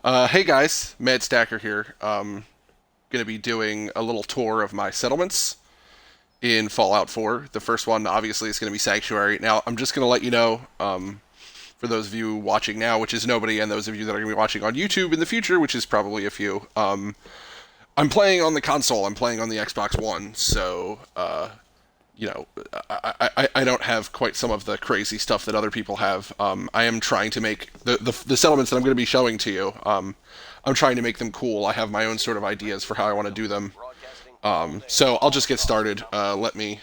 Hey guys, Mad Stacker here. Gonna be doing a little tour of my settlements in Fallout 4. The first one, obviously, is gonna be Sanctuary. Now, I'm just gonna let you know, for those of you watching now, which is nobody, and those of you that are gonna be watching on YouTube in the future, which is probably a few. I'm playing on the console. I'm playing on the Xbox One, so you know, I don't have quite some of the crazy stuff that other people have. I am trying to make the settlements that I'm going to be showing to you. I'm trying to make them cool. I have my own sort of ideas for how I want to do them. So I'll just get started. Let me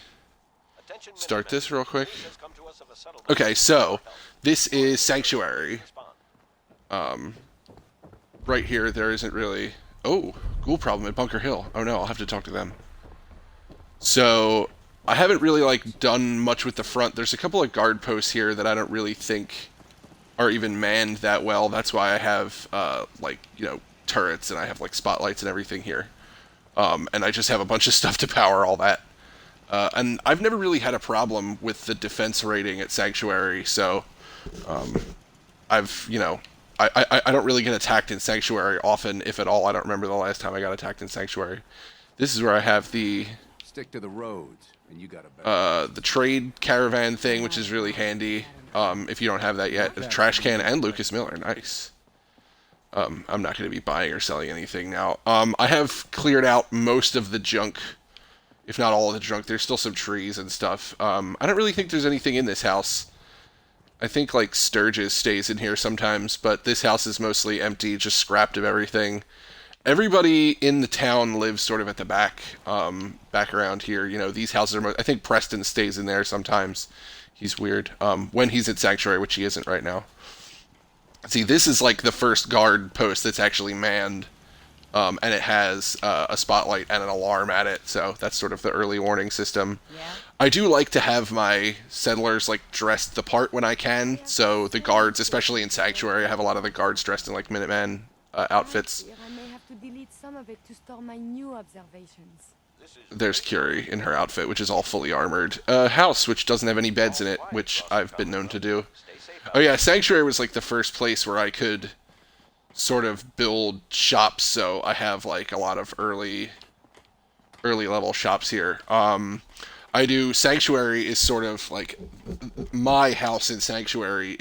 start this real quick. Okay, so this is Sanctuary. Right here, there isn't really... Oh, ghoul problem at Bunker Hill. Oh no, I'll have to talk to them. So I haven't really done much with the front. There's a couple of guard posts here that I don't really think are even manned that well. That's why I have turrets and I have spotlights and everything here. And I just have a bunch of stuff to power all that. And I've never really had a problem with the defense rating at Sanctuary, so I've I don't really get attacked in Sanctuary often, if at all. I don't remember the last time I got attacked in Sanctuary. This is where I have the Stick to the roads, and you got a better. the trade caravan thing, which is really handy. If you don't have that yet, a trash can and Lucas Miller, nice. I'm not going to be buying or selling anything now. I have cleared out most of the junk, if not all of the junk. There's still some trees and stuff. I don't really think there's anything in this house. I think Sturgis stays in here sometimes, but this house is mostly empty, just scrapped of everything. Everybody in the town lives sort of at the back, back around here. You know, these houses are... I think Preston stays in there sometimes. He's weird. When he's at Sanctuary, which he isn't right now. See, this is the first guard post that's actually manned, and it has a spotlight and an alarm at it, so that's sort of the early warning system. Yeah. I do like to have my settlers dressed the part when I can, so the guards, especially in Sanctuary, I have a lot of the guards dressed in Minuteman outfits. To delete some of it to store my new observations. There's Curie in her outfit, which is all fully armored. House, which doesn't have any beds in it, which I've been known to do. Oh yeah, Sanctuary was the first place where I could sort of build shops, so I have a lot of early level shops here. I do... Sanctuary is sort of my house in Sanctuary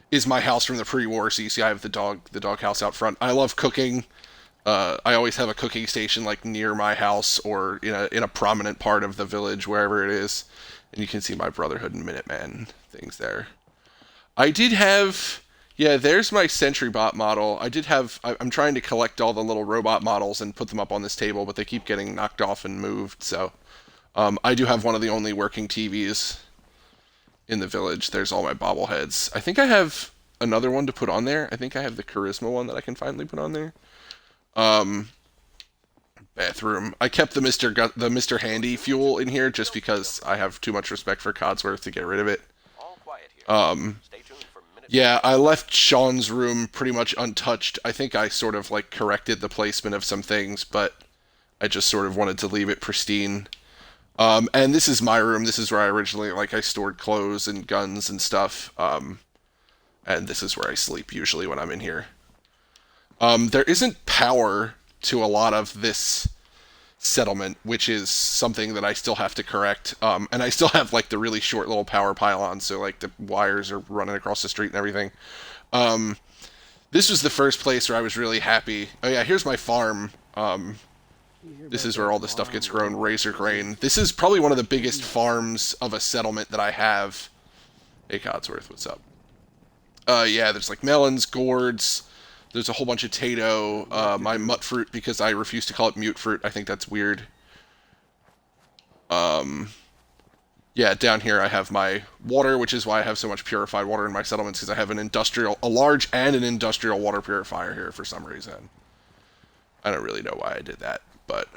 is my house from the pre-war. So you see I have the dog house out front. I love cooking. I always have a cooking station near my house or in a prominent part of the village, wherever it is. And you can see my Brotherhood and Minuteman things there. I did have... Yeah, there's my Sentry Bot model. I'm trying to collect all the little robot models and put them up on this table, but they keep getting knocked off and moved, so... I do have one of the only working TVs in the village. There's all my bobbleheads. I think I have another one to put on there. I think I have the Charisma one that I can finally put on there. Bathroom. I kept the Mr. Handy fuel in here just because I have too much respect for Codsworth to get rid of it. Yeah, I left Sean's room pretty much untouched. I think I sort of corrected the placement of some things, but I just sort of wanted to leave it pristine. And this is my room. This is where I originally, I stored clothes and guns and stuff. And this is where I sleep usually when I'm in here. There isn't power to a lot of this settlement, which is something that I still have to correct. And I still have, the really short little power pylons, so, the wires are running across the street and everything. This was the first place where I was really happy. Oh yeah, here's my farm. This is where all the stuff gets grown, razor grain. This is probably one of the biggest farms of a settlement that I have. Hey, Codsworth, what's up? Yeah, there's melons, gourds. There's a whole bunch of tato. My mutt fruit, because I refuse to call it mute fruit. I think that's weird. Yeah, down here I have my water, which is why I have so much purified water in my settlements, because I have a large and an industrial water purifier here for some reason. I don't really know why I did that, but...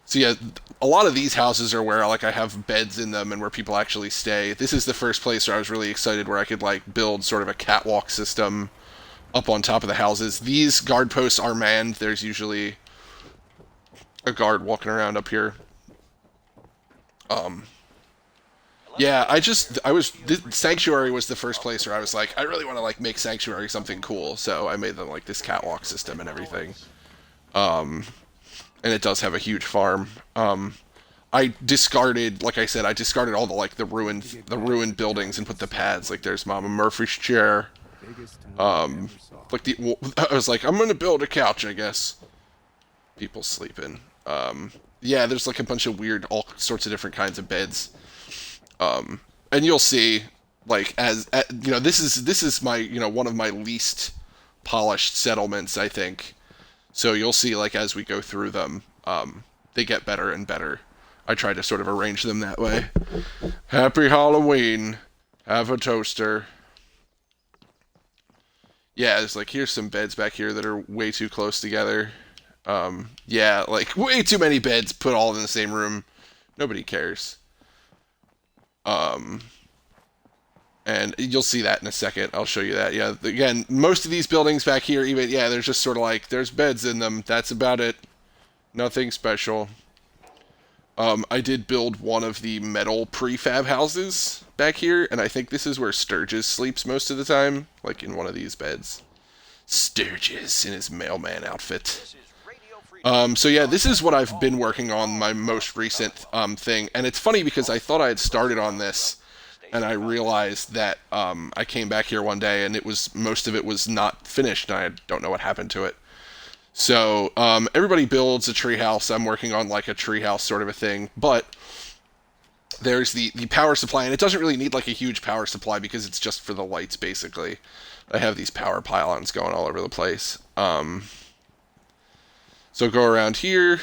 So yeah, a lot of these houses are where, I have beds in them and where people actually stay. This is the first place where I was really excited where I could, build sort of a catwalk system up on top of the houses. These guard posts are manned. There's usually a guard walking around up here. Yeah, Sanctuary was the first place where I was like, I really want to like make Sanctuary something cool, so I made them like this catwalk system and everything. And it does have a huge farm. I discarded, like I said, I discarded all the like the ruined buildings and put the pads. Like there's Mama Murphy's chair. Biggest town I ever saw. Like I was like, I'm gonna build a couch, I guess. People sleeping. Yeah, there's like a bunch of weird, all sorts of different kinds of beds. And you'll see, like you know, this is my one of my least polished settlements, I think. So you'll see, like as we go through them, they get better and better. I try to sort of arrange them that way. Happy Halloween. Have a toaster. Yeah, it's like, here's some beds back here that are way too close together. Yeah, like, way too many beds put all in the same room. Nobody cares. And you'll see that in a second. I'll show you that. Yeah, again, most of these buildings back here, even, yeah, there's just sort of like, there's beds in them. That's about it. Nothing special. I did build one of the metal prefab houses back here, and I think this is where Sturgis sleeps most of the time, like in one of these beds. Sturgis in his mailman outfit. So yeah, this is what I've been working on, my most recent thing, and it's funny because I thought I had started on this, and I realized that I came back here one day and most of it was not finished, and I don't know what happened to it. So everybody builds a treehouse. I'm working on like a treehouse sort of a thing, but there's the power supply, and it doesn't really need like a huge power supply because it's just for the lights basically. I have these power pylons going all over the place. So go around here.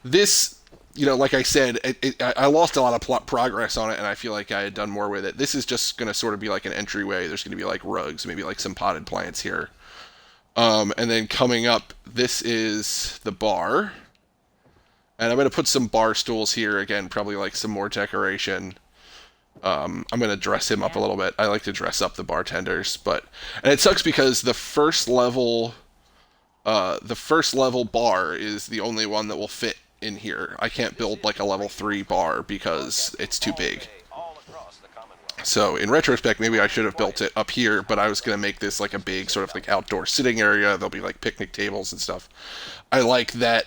This, like I said, I lost a lot of progress on it, and I feel like I had done more with it. This is just going to sort of be like an entryway. There's going to be like rugs, maybe like some potted plants here. And then coming up, this is the bar. And I'm going to put some bar stools here. Again, probably like some more decoration. I'm going to dress him up a little bit. I like to dress up the bartenders, and it sucks because the first level bar is the only one that will fit in here. I can't build like a level 3 bar because it's too big. So in retrospect, maybe I should have built it up here, but I was going to make this like a big sort of like outdoor sitting area. There'll be like picnic tables and stuff. I like that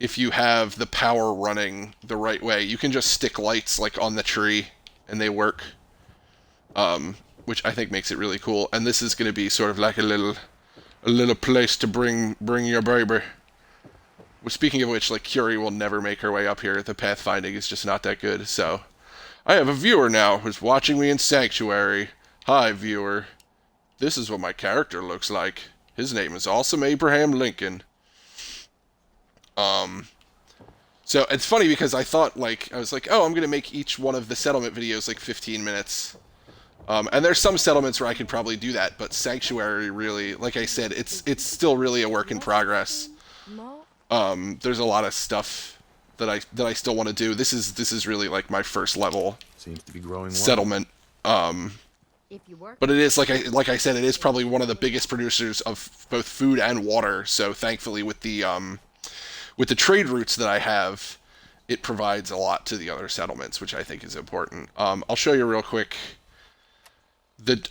if you have the power running the right way, you can just stick lights like on the tree and they work, which I think makes it really cool. And this is going to be sort of like a little place to bring your baby. Well, speaking of which, like Curie will never make her way up here. The pathfinding is just not that good, so... I have a viewer now who's watching me in Sanctuary. Hi, viewer. This is what my character looks like. His name is Awesome Abraham Lincoln. So it's funny because I thought, I was like, oh, I'm going to make each one of the settlement videos like 15 minutes. And there's some settlements where I could probably do that, but Sanctuary really, like I said, it's still really a work in progress. There's a lot of stuff that I still want to do. This is really like my first level Seems to be growing settlement. But it is like I said, it is probably one of the biggest producers of both food and water. So thankfully, with the trade routes that I have, it provides a lot to the other settlements, which I think is important. I'll show you real quick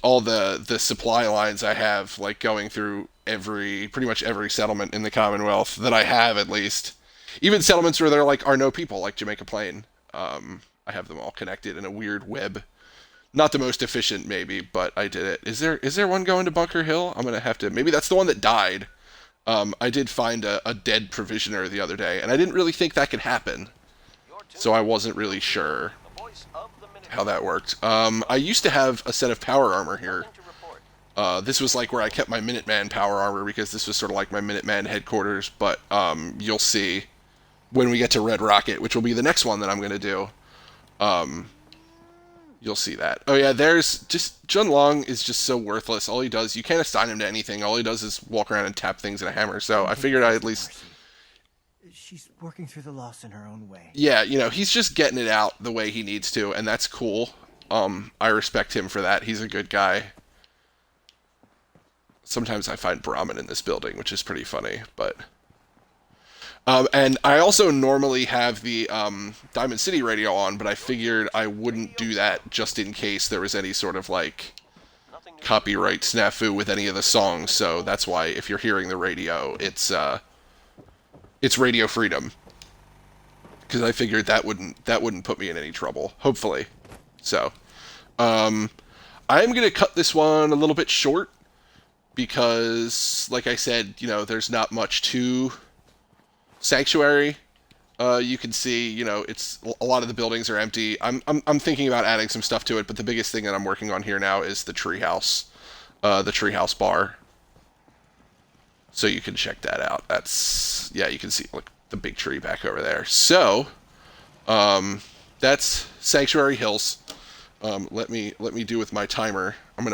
all the supply lines I have, like going through pretty much every settlement in the Commonwealth that I have, at least. Even settlements where there are no people, like Jamaica Plain. I have them all connected in a weird web. Not the most efficient, maybe, but I did it. Is there one going to Bunker Hill? I'm gonna have to. Maybe that's the one that died. I did find a dead provisioner the other day, and I didn't really think that could happen, so I wasn't really sure how that worked. I used to have a set of power armor here. This was like where I kept my Minuteman power armor because this was sort of like my Minuteman headquarters, but you'll see when we get to Red Rocket, which will be the next one that I'm going to do. You'll see that. Oh yeah, Jun Long is just so worthless. All he does, you can't assign him to anything. All he does is walk around and tap things in a hammer, so I figured I'd at least... She's working through the loss in her own way. Yeah, he's just getting it out the way he needs to, and that's cool. I respect him for that. He's a good guy. Sometimes I find Brahmin in this building, which is pretty funny, but... And I also normally have the Diamond City radio on, but I figured I wouldn't do that just in case there was any sort of like copyright snafu with any of the songs. So that's why if you're hearing the radio, it's Radio Freedom, because I figured that wouldn't put me in any trouble. Hopefully, so I'm gonna cut this one a little bit short because, like I said, there's not much to Sanctuary. You can see, it's a lot of the buildings are empty. I'm thinking about adding some stuff to it, but the biggest thing that I'm working on here now is the treehouse, bar. So you can check that out. You can see the big tree back over there. So, that's Sanctuary Hills. Let me do with my timer. I'm gonna